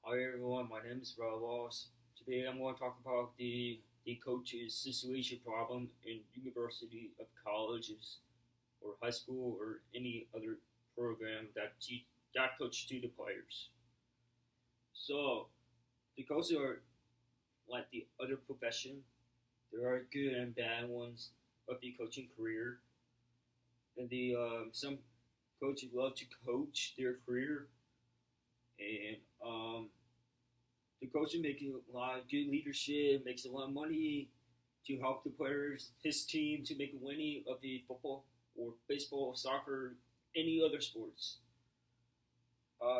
Hi everyone, my name is Rob Walls. Today I'm going to talk about the coach's situation problem in university of colleges or high school or any other program that coach to the players. So the coaches are like the other profession. There are good and bad ones of the coaching career, and the some coaches love to coach their career, and the coach is making a lot of good leadership, makes a lot of money to help the players, his team, to make a winning of the football or baseball, soccer, any other sports.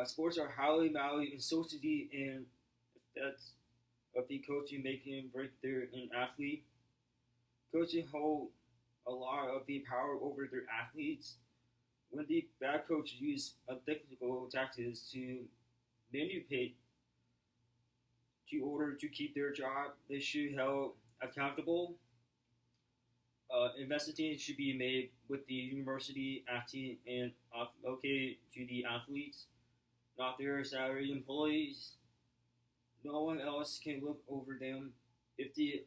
Sports are highly valued in society, and that's of the coaching making break there an athlete. Coaching hold a lot of the power over their athletes. When the bad coaches use unethical tactics to manipulate to order to keep their job, they should be held accountable. Investigation should be made with the university acting and okay to the athletes, not their salary employees. No one else can look over them. If the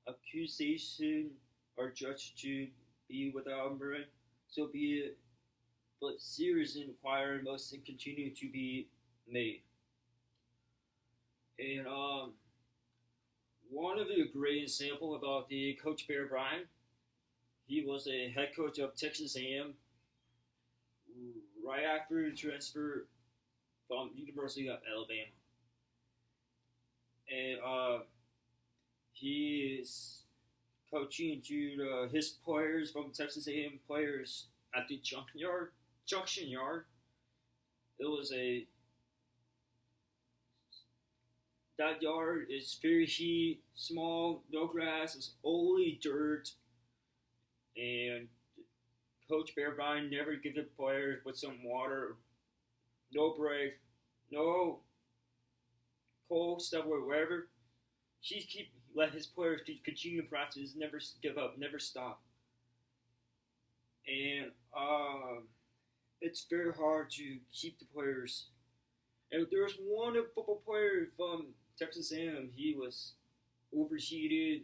accusation are judged to be without merit, so be it. But serious inquiry must continue to be made. And one of the great example about the coach Bear Bryant, he was a head coach of Texas A&M right after the transfer from University of Alabama, and he is coaching to his players from Texas A&M players at the junkyard. Junction yard. It was a that yard is very small, no grass, it's only dirt, and Coach Bear Bryant never give the players with some water, no break, no cold stuff or whatever. She keep let his players continue to practice, never give up, never stop, and it's very hard to keep the players. And there was one football player from Texas A&M. He was overheated,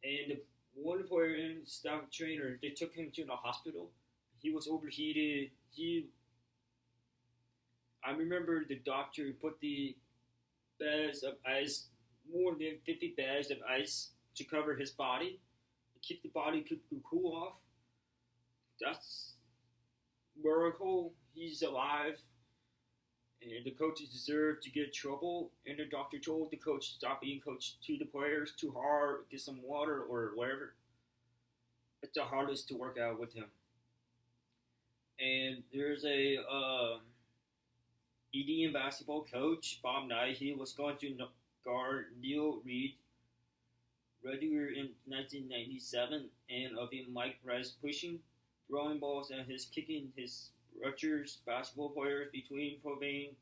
and one player and staff trainer they took him to the hospital. He was overheated. I remember the doctor put the bags of ice, more than 50 bags of ice, to cover his body, to keep the body could cool off. That's miracle. He's alive, and the coaches deserve to get trouble. And the doctor told the coach to stop being coached to the players too hard, get some water or whatever. It's the hardest to work out with him. And there's a ED basketball coach, Bob Knight. He was going to guard Neil Reed regular in 1997, and of him Mike Rice pushing, throwing balls, and his kicking his Rutgers basketball players between Provine.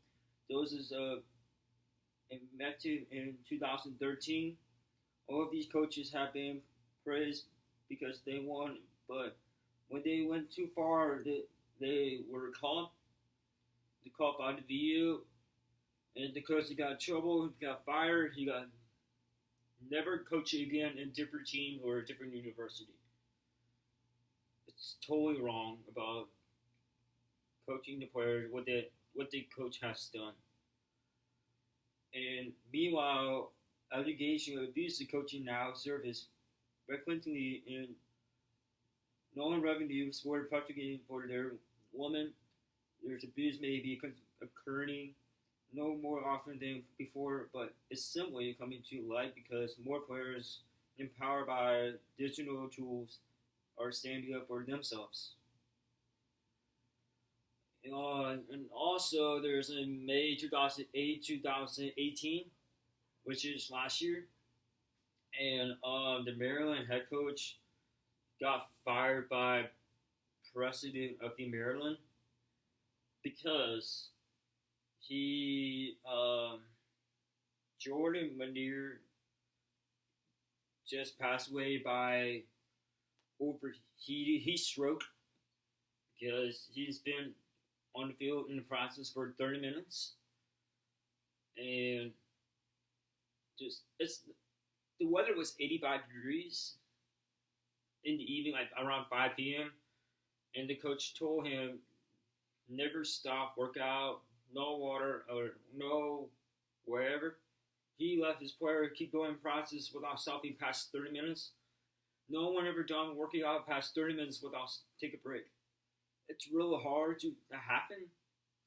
Those is invented in 2013. All of these coaches have been praised because they won, but when they went too far, they were caught. They caught by the VU, and the coach got in trouble. He got fired. He got never coaching again in a different team or a different university. It's totally wrong about coaching the players what the coach has done. And meanwhile, allegation of abuse of coaching now service frequently in non-revenue sport practically for their women. There's abuse may be occurring no more often than before, but it's simply coming to light because more players empowered by digital tools are standing up for themselves. And also, there's in May 2008, 2018, which is last year, and the Maryland head coach got fired by president of the Maryland because he Jordan Manier just passed away by overheated heat stroke because he's been on the field in the practice for 30 minutes and just it's the weather was 85 degrees in the evening, like around 5 p.m. And the coach told him never stop workout, no water or no wherever. He let his player keep going process without stopping past 30 minutes. No one ever done working out past 30 minutes without take a break. It's really hard to happen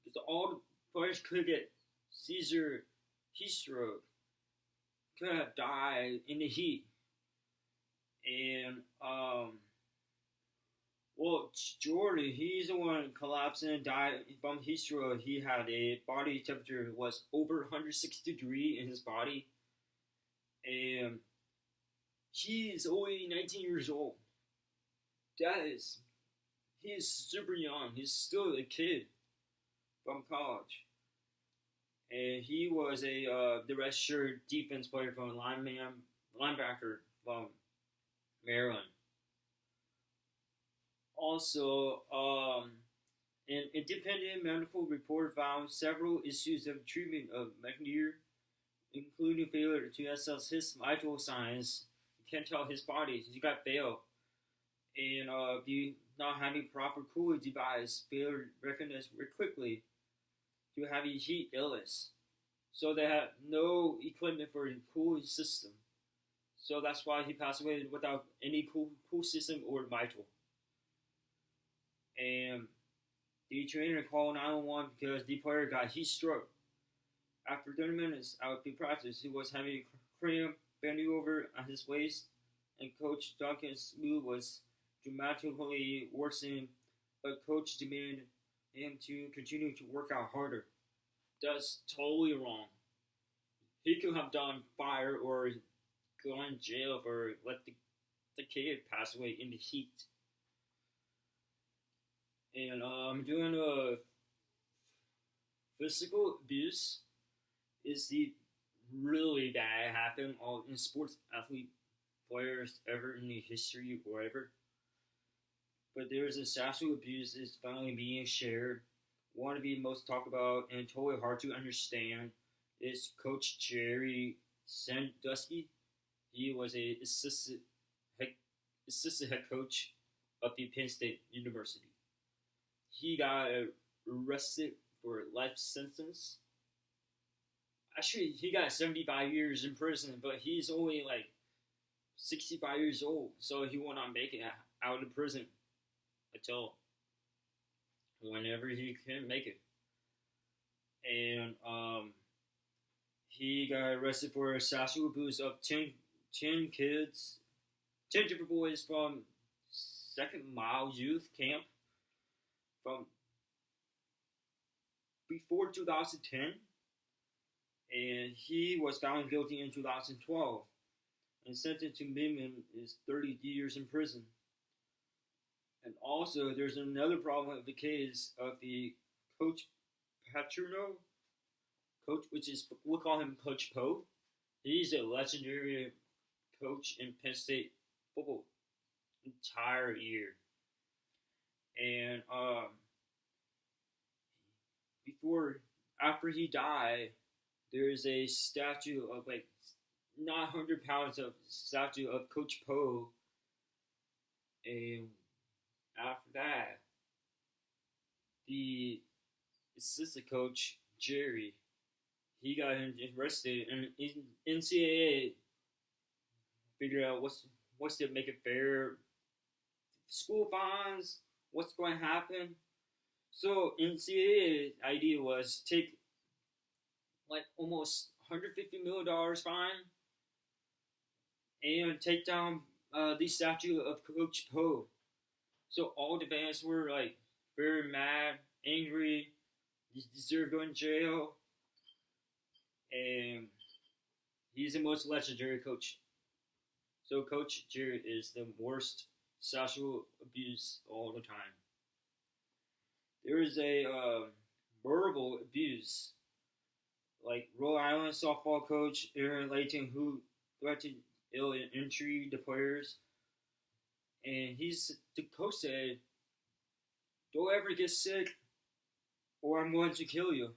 because all the players could get seizure, heat stroke, could have died in the heat. And well, Jordan, he's the one collapsing and died from heat stroke. He had a body temperature was over 160 degrees in his body, and he's only 19 years old. That is, he's super young. He's still a kid from college, and he was a the redshirt defense player from linebacker from Maryland. Also, an independent medical report found several issues of treatment of McNair, including failure to assess his vital signs. You can't tell his body. He got failed. And the not having proper cooling device failure recognized very quickly to having heat illness. So they had no equipment for a cooling system. So that's why he passed away without any cool system or vital. And the trainer called 911 because the player got heat stroke. After 30 minutes out of the practice, he was having cramp, bending over on his waist, and Coach Duncan's mood was dramatically worsening, but Coach demanded him to continue to work out harder. That's totally wrong. He could have done fire or gone in jail or let the kid pass away in the heat. And doing a physical abuse is the really bad happen all in sports athlete players ever in the history or whatever. But there's a sexual abuse is finally being shared. One of the most talked about and totally hard to understand is Coach Jerry Sandusky. He was a assistant head coach of the Penn State University. He got arrested for a life sentence. Actually, he got 75 years in prison, but he's only like 65 years old, so he will not make it out of prison until whenever he can make it. And he got arrested for sexual abuse of 10 kids, 10 different boys from Second Mile Youth Camp from before 2010, and he was found guilty in 2012 and sentenced to minimum is 30 years in prison. And also, there's another problem with the case of the Coach Paterno, coach, which is we'll call him Coach Poe. He's a legendary coach in Penn State football entire year. And after he died, there's a statue of like 900 pounds of statue of Coach Poe. And after that, the assistant coach Jerry, he got arrested, and NCAA figured out what's to make it fair. School fines, what's going to happen. So NCAA idea was take like almost $150 million fine and take down the statue of Coach Poe. So all the fans were like very mad, angry, deserve going to jail, and he's the most legendary coach. So Coach Jerry is the worst sexual abuse all the time. There is a verbal abuse, like Rhode Island softball coach Aaron Layton, who threatened ill and injury the players, and the coach said, "Don't ever get sick, or I'm going to kill you."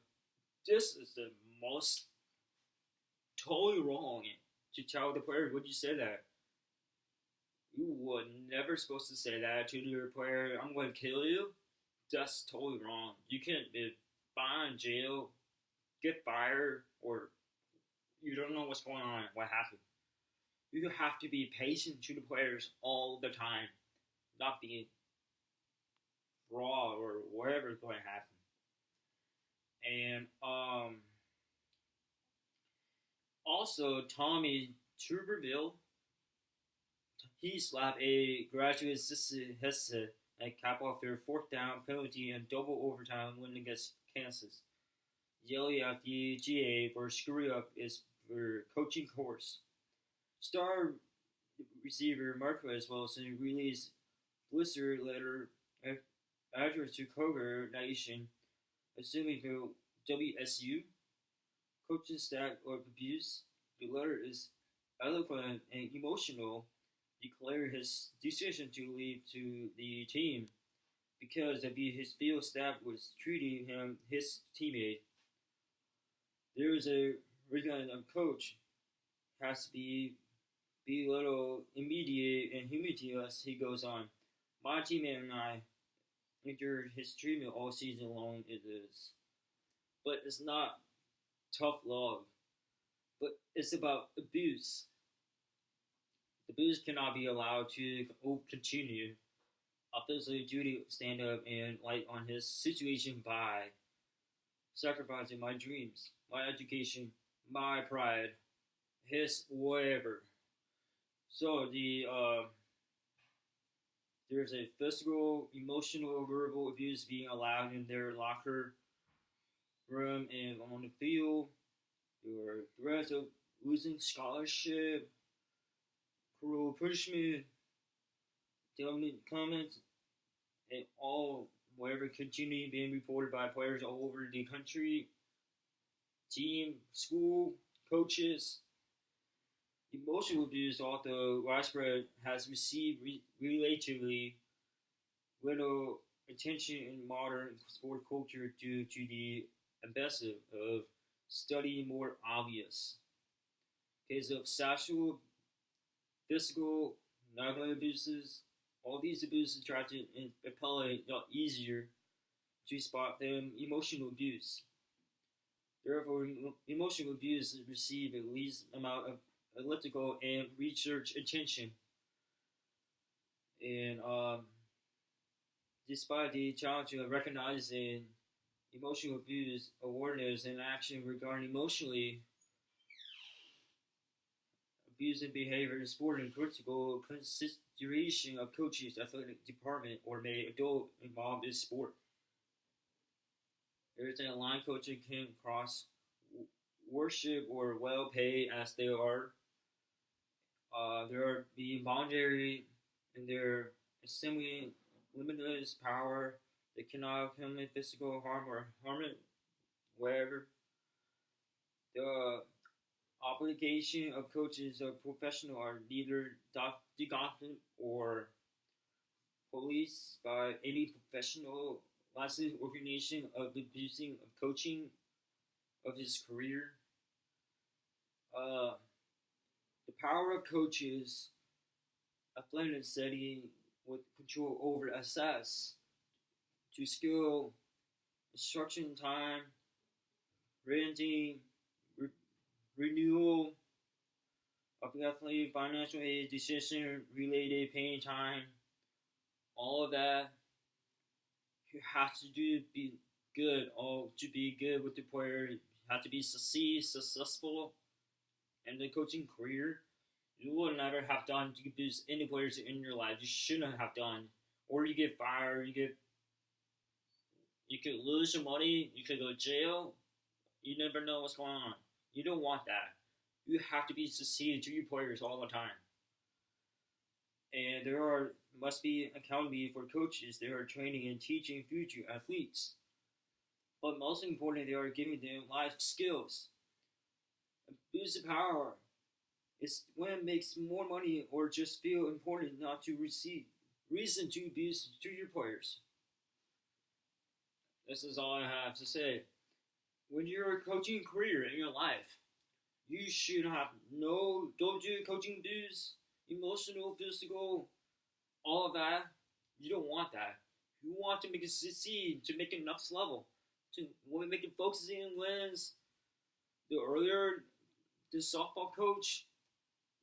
This is the most totally wrong to tell the player when you say that. You were never supposed to say that to your player. I'm going to kill you. That's totally wrong. You can't be fined, jail, get fired, or you don't know what's going on, what happened. You have to be patient to the players all the time, not be raw or whatever is going to happen. And also Tommy Tuberville, he slapped a graduate assistant Hesse and cap off their fourth down penalty and double overtime win against Kansas, yelling at the GA for screwing up his coaching course. Star receiver Marquez Wilson released blister letter address to Cougar Nation, assuming the WSU coaching staff or abuse. The letter is eloquent and emotional, declared his decision to leave to the team because of his field staff was treating him his teammate. There is a reason a coach has to be little immediate and humilious. He goes on. My teammate and I endured his treatment all season long. It is, but it's not tough love. But it's about abuse. The abuse cannot be allowed to continue. Obviously, duty stand up and light on his situation by sacrificing my dreams, my education, my pride, his whatever. So there's a physical, emotional, verbal abuse being allowed in their locker room and on the field. There were threats of losing scholarship, cruel punishment, government comments, and all whatever continue being reported by players all over the country, team, school, coaches. Emotional abuse, although widespread, has received relatively little attention in modern sport culture due to the emphasis of studying more obvious cases of sexual, physical, negative abuses. All these abuses try to apply easier to spot them emotional abuse. Therefore, emotional abuse receive at least amount of analytical and research attention. And despite the challenge of recognizing emotional abuse, awareness, and action regarding emotionally abusive behavior in sport and critical consideration of coaches, athletic department, or may adult involved in sport. There is a line coaching can cross worship or well paid as they are. There are the voluntary in their assembly limitless power. They cannot commit physical harm or harm it, wherever. The obligation of coaches or professional are neither documented or policed by any professional licensed organization of the abusing of coaching of his career. The power of coaches, athletic setting with control over access to skill, instruction time, renting, renewal of athlete financial aid, decision related paying time, all of that. You have to be good, or to be good with the player. You have to be successful in the coaching career. You will never have done to abuse any players in your life. You shouldn't have done, or you get fired. You could lose your money. You could go to jail. You never know what's going on. You don't want that. You have to be succeeding to your players all the time. And there must be accountability for coaches. They are training and teaching future athletes. But most importantly, they are giving them life skills. Abuse of power is when it makes more money or just feel important not to receive. Reason to abuse to your players. This is all I have to say. When you're a coaching career in your life, You should have no, don't do coaching dues, emotional, physical, all of that. You don't want that. You want to make it succeed, to make it next level, to make it focusing on wins. The earlier the softball coach,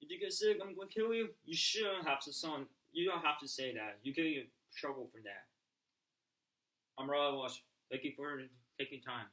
if you get sick, I'm going to kill you. You shouldn't have to son. You don't have to say that. You get in trouble for that. I'm Riley Walsh. Thank you for taking time.